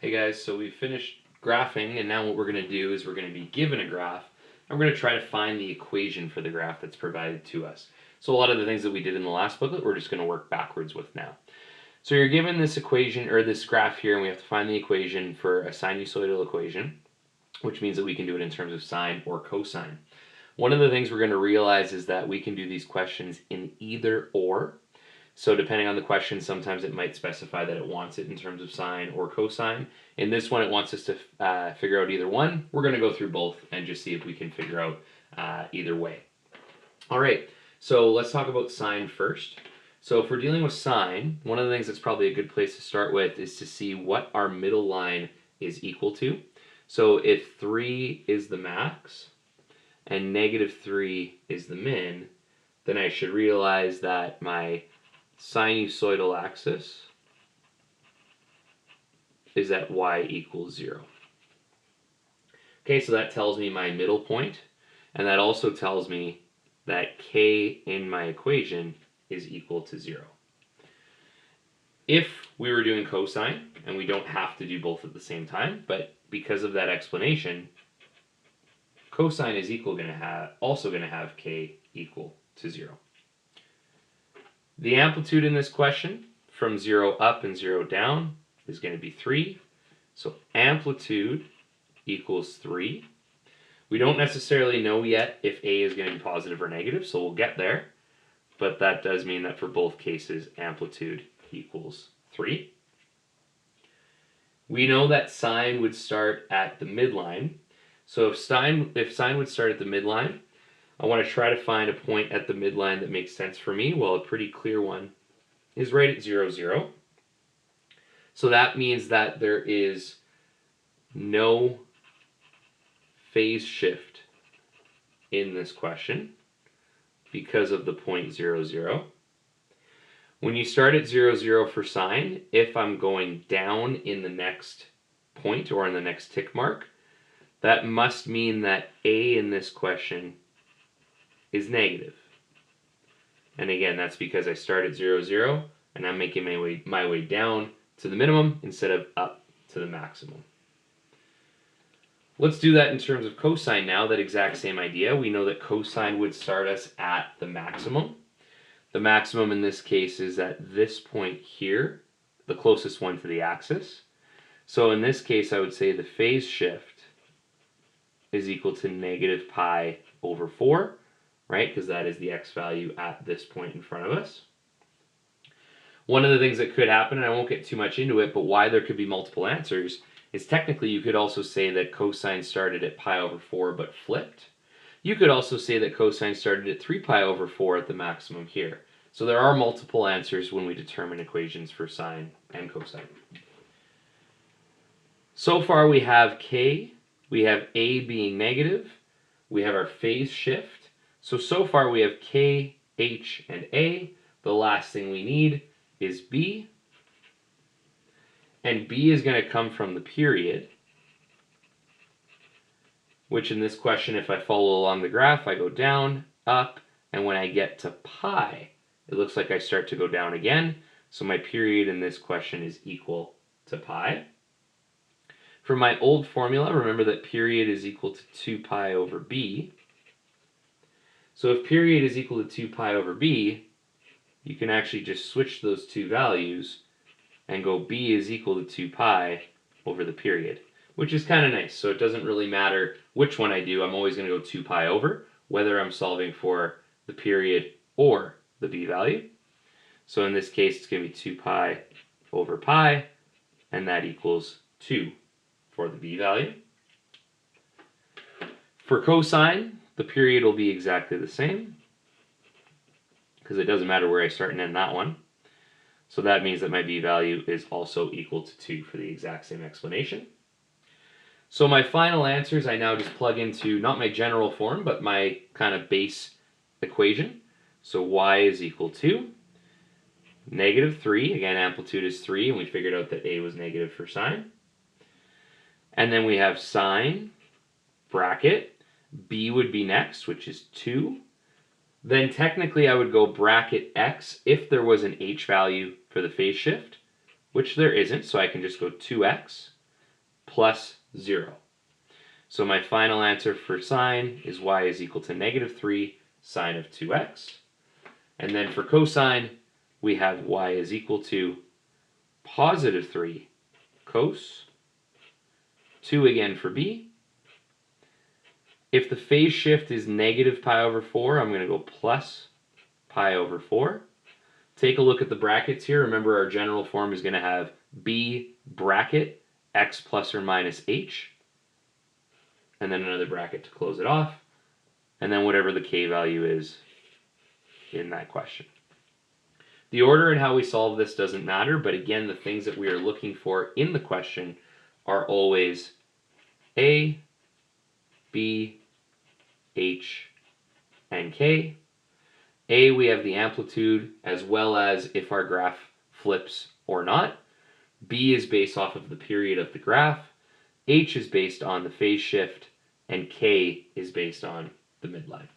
Hey guys, so we finished graphing, and now what we're going to do is we're going to be given a graph, and we're going to try to find the equation for the graph that's provided to us. So a lot of the things that we did in the last booklet, we're just going to work backwards with now. So you're given this equation, or this graph here, and we have to find the equation for a sinusoidal equation, which means that we can do it in terms of sine or cosine. One of the things we're going to realize is that we can do these questions in either or. So depending on the question, sometimes it might specify that it wants it in terms of sine or cosine. In this one, it wants us to figure out either one. We're going to go through both and just see if we can figure out either way. All right, so let's talk about sine first. So if we're dealing with sine, one of the things that's probably a good place to start with is to see what our middle line is equal to. So if 3 is the max and -3 is the min, then I should realize that my sinusoidal axis is at y equals 0. Okay, so that tells me my middle point, and that also tells me that k in my equation is equal to 0. If we were doing cosine, and we don't have to do both at the same time, but because of that explanation, cosine is also going to have k equal to 0. The amplitude in this question, from 0 up and 0 down, is going to be 3. So amplitude equals 3. We don't necessarily know yet if A is going to be positive or negative, so we'll get there. But that does mean that for both cases, amplitude equals 3. We know that sine would start at the midline. So if sine would start at the midline, I want to try to find a point at the midline that makes sense for me. Well, a pretty clear one is right at 0, 0. So that means that there is no phase shift in this question because of the point 0, 0. When you start at 0, 0 for sine, if I'm going down in the next point or in the next tick mark, that must mean that A in this question is negative. And again, that's because I start at 0, 0, and I'm making my way down to the minimum instead of up to the maximum. Let's do that in terms of cosine now, that exact same idea. We know that cosine would start us at the maximum. The maximum in this case is at this point here, the closest one to the axis. So in this case, I would say the phase shift is equal to negative pi over 4. Right, because that is the x value at this point in front of us. One of the things that could happen, and I won't get too much into it, but why there could be multiple answers, is technically you could also say that cosine started at pi over 4 but flipped. You could also say that cosine started at 3 pi over 4 at the maximum here. So there are multiple answers when we determine equations for sine and cosine. So far we have k, we have A being negative, we have our phase shift. So far we have K, H, and A. The last thing we need is B. And B is going to come from the period, which in this question, if I follow along the graph, I go down, up, and when I get to pi, it looks like I start to go down again. So my period in this question is equal to pi. For my old formula, remember that period is equal to 2 pi over B. So if period is equal to 2 pi over b, you can actually just switch those two values and go b is equal to 2 pi over the period, which is kind of nice. So it doesn't really matter which one I do. I'm always going to go 2 pi over, whether I'm solving for the period or the b value. So in this case, it's going to be 2 pi over pi, and that equals 2 for the b value. For cosine, the period will be exactly the same because it doesn't matter where I start and end that one. So that means that my b value is also equal to 2 for the exact same explanation. So my final answers I now just plug into not my general form, but my kind of base equation. So y is equal to -3. Again, amplitude is 3, and we figured out that A was negative for sine. And then we have sine, bracket, B would be next, which is 2. Then technically I would go bracket x if there was an h value for the phase shift, which there isn't, so I can just go 2x. plus 0. So my final answer for sine is y is equal to negative 3 sine of 2x. And then for cosine, we have y is equal to positive 3 cos, 2 again for b. If the phase shift is negative pi over 4, I'm going to go plus pi over 4. Take a look at the brackets here. Remember, our general form is going to have b bracket x plus or minus h, and then another bracket to close it off, and then whatever the k value is in that question. The order and how we solve this doesn't matter, but again, the things that we are looking for in the question are always a, b, h, and k. A, we have the amplitude as well as if our graph flips or not. B is based off of the period of the graph. H is based on the phase shift, and K is based on the midline.